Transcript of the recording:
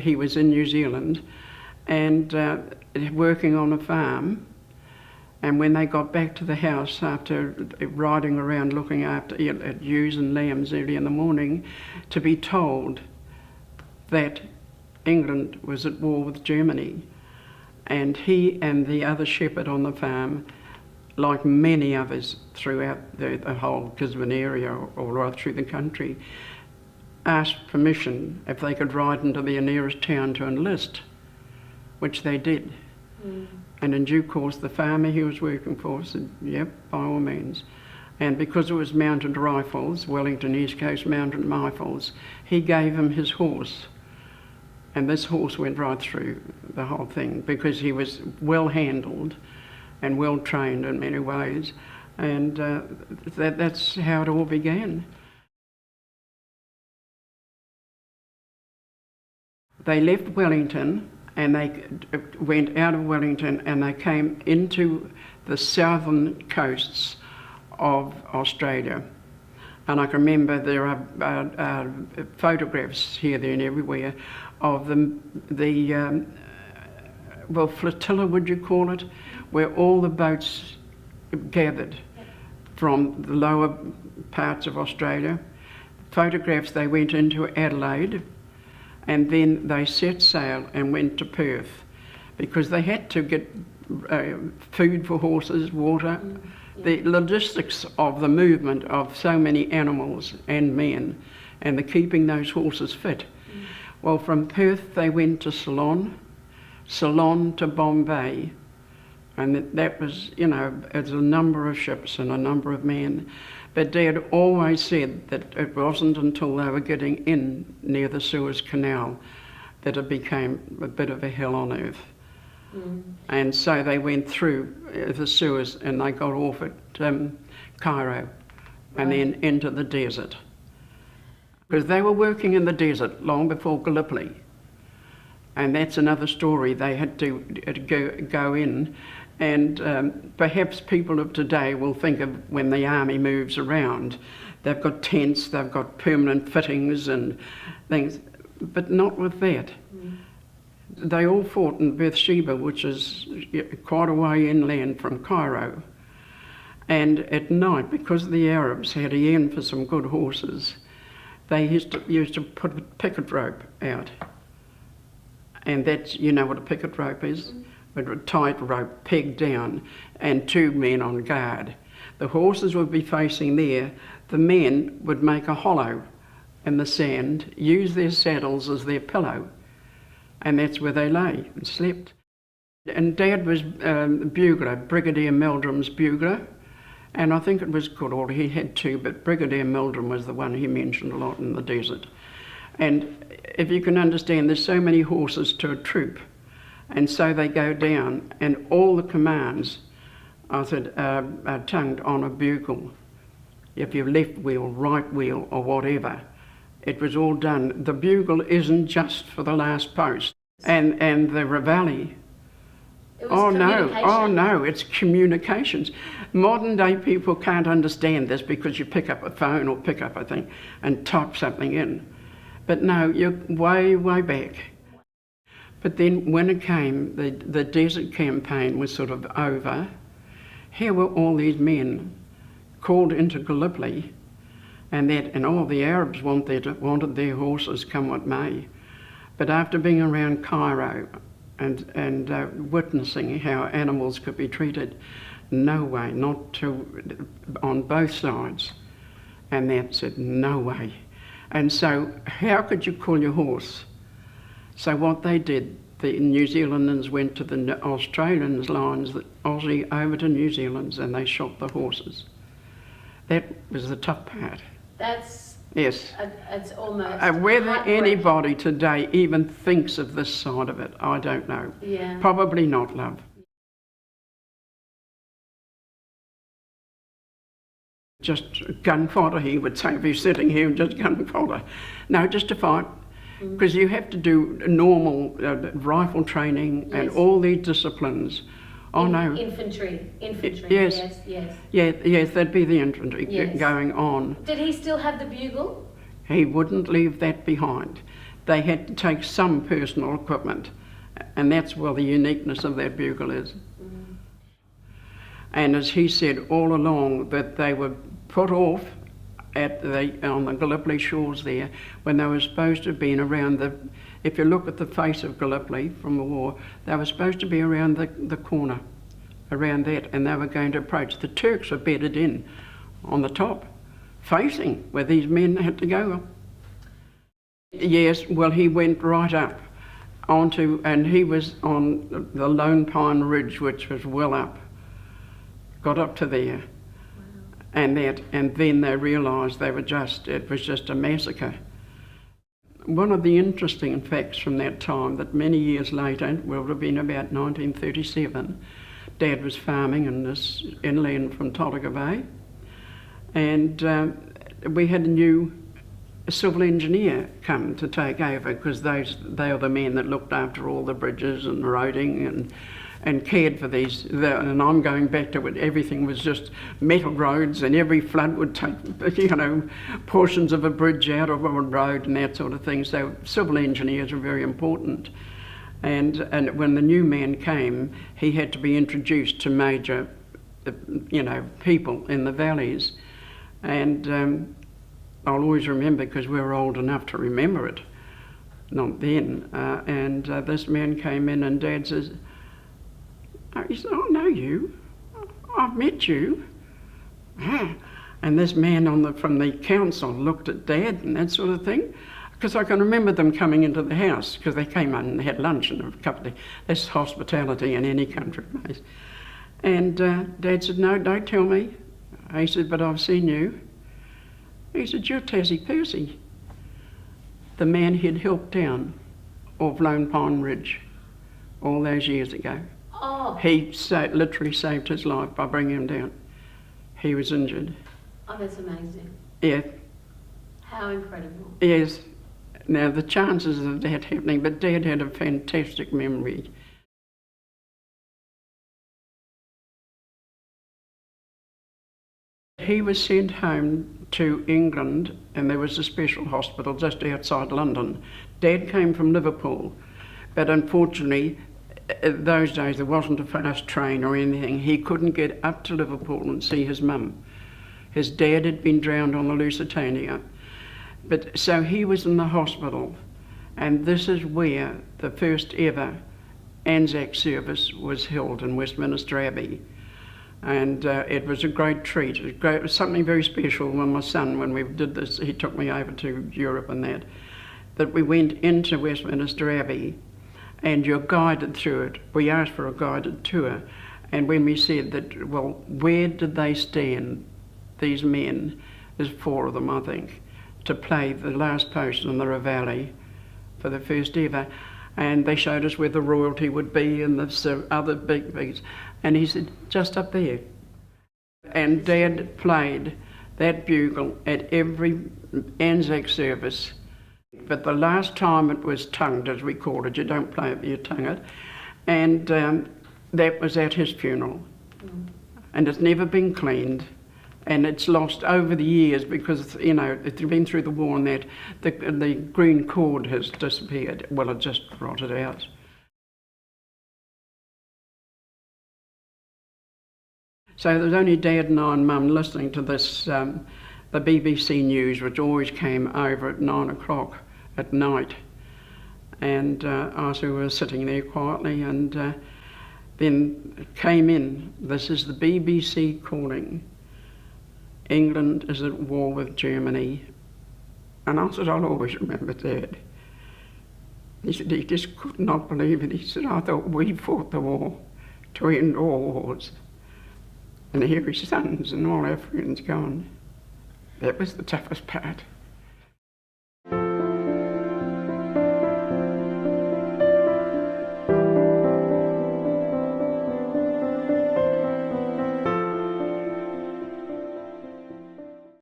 he was in New Zealand and working on a farm. And when they got back to the house after riding around looking after at ewes and lambs early in the morning, to be told that England was at war with Germany. And he and the other shepherd on the farm, like many others throughout the whole Gisborne area or right through the country, asked permission if they could ride into the nearest town to enlist, which they did. And in due course, the farmer he was working for said, yep, by all means. And because it was mounted rifles, Wellington East Coast mounted rifles, he gave him his horse. And this horse went right through the whole thing because he was well handled and well trained in many ways. And that's how it all began. They left Wellington and they went out of Wellington and they came into the southern coasts of Australia. And I can remember there are photographs here, there and everywhere of the flotilla, would you call it, where all the boats gathered from the lower parts of Australia. Photographs, they went into Adelaide and then they set sail and went to Perth because they had to get food for horses, water, the logistics of the movement of so many animals and men and the keeping those horses fit. Well, from Perth they went to Ceylon, Ceylon to Bombay, and that was, you know, it's a number of ships and a number of men. But Dad always said that it wasn't until they were getting in near the Suez Canal that it became a bit of a hell on earth. And so they went through the Suez and they got off at Cairo and then into the desert. Because they were working in the desert long before Gallipoli. And that's another story. They had to go in, and perhaps people of today will think of when the army moves around. They've got tents, they've got permanent fittings and things, but not with that. They all fought in Beersheba, which is quite a way inland from Cairo. And at night, because the Arabs had a yen for some good horses, they used to put a picket rope out. And that's, you know what a picket rope is? With a tight rope pegged down and two men on guard. The horses would be facing there. The men would make a hollow in the sand, use their saddles as their pillow, and that's where they lay and slept. And Dad was bugler, Brigadier Meldrum's bugler, and I think it was good, or he had two, but Brigadier Meldrum was the one he mentioned a lot in the desert. And if you can understand, there's so many horses to a troop, and so they go down, and all the commands are tongued on a bugle. If you're left wheel, right wheel, or whatever, it was all done. The bugle isn't just for the last post. And the reveille. Oh no, it's communications. Modern day people can't understand this because you pick up a phone or pick up a thing and type something in. But no, you're way, way back. But then when it came, the desert campaign was sort of over. Here were all these men called into Gallipoli, and all the Arabs wanted their horses come what may. But after being around Cairo and witnessing how animals could be treated, no way, on both sides. And that said, no way. And so how could you call your horse? So what they did, the New Zealanders went to the Australians' lines, the Aussie over to New Zealand's, and they shot the horses. That was the tough part. That's... Yes. It's almost... whether anybody today even thinks of this side of it, I don't know. Yeah. Probably not, love. Just gun fodder, he would say, if he's sitting here, just gun fodder. No, just to fight, because you have to do normal rifle training and all these disciplines. Oh no. Infantry, yes. Yes, that'd be the infantry going on. Did he still have the bugle? He wouldn't leave that behind. they had to take some personal equipment, and that's where the uniqueness of that bugle is. And as he said all along, that they were put off on the Gallipoli shores there when they were supposed to have been around if you look at the face of Gallipoli from the war, they were supposed to be around the corner, around that, and they were going to approach. The Turks were bedded in on the top, facing where these men had to go. Yes, well, he went right up and he was on the Lone Pine Ridge, which was well up, got up to there. And then they realised it was just a massacre. One of the interesting facts from that time, that many years later, it would have been about 1937, Dad was farming inland from Tolaga Bay, and we had a new civil engineer come to take over, because they are the men that looked after all the bridges and roading and cared for these. And I'm going back to it, everything was just metal roads, and every flood would take, portions of a bridge out of a road and that sort of thing. So civil engineers are very important. And when the new man came, he had to be introduced to major, people in the valleys. And I'll always remember, because we were old enough to remember it, not then. This man came in, and Dad says, he said, "I know you. I've met you." And this man from the council looked at Dad and that sort of thing, because I can remember them coming into the house, because they came in and had lunch and a cup of tea. That's hospitality in any country place. And Dad said, "No, don't tell me." He said, "But I've seen you." He said, "You're Tassie Percy, the man he'd helped down off Lone Pine Ridge all those years ago." Oh. He literally saved his life by bringing him down. He was injured. Oh, that's amazing. Yeah. How incredible. Yes. Now, the chances of that happening, but Dad had a fantastic memory. He was sent home to England, and there was a special hospital just outside London. Dad came from Liverpool, but unfortunately, those days there wasn't a fast train or anything. He couldn't get up to Liverpool and see his mum. His dad had been drowned on the Lusitania. But so he was in the hospital, and this is where the first ever Anzac service was held in West Minster Abbey. And it was a great treat. It was something very special. When my son, when we did this, he took me over to Europe and that we went into Westminster Abbey, and you're guided through it. We asked for a guided tour, and when we said that, well, where did they stand, these men, there's 4 of them, I think, to play the last post in the Reveille for the first ever, and they showed us where the royalty would be and the other big things, and he said, "Just up there." And Dad played that bugle at every Anzac service. But the last time it was tongued, as we call it, you don't play it, you tongue it, and that was at his funeral. And it's never been cleaned, and it's lost over the years because, it's been through the war and that, the green cord has disappeared. Well, it just rotted out. So there was only Dad and I and Mum listening to this, the BBC News, which always came over at 9 o'clock at night. And we were sitting there quietly, and then it came in, "This is the BBC calling. England is at war with Germany." And I said, "I'll always remember Dad." He said he just could not believe it. He said, "I thought we fought the war to end all wars. And here his sons and all our friends gone." That was the toughest part.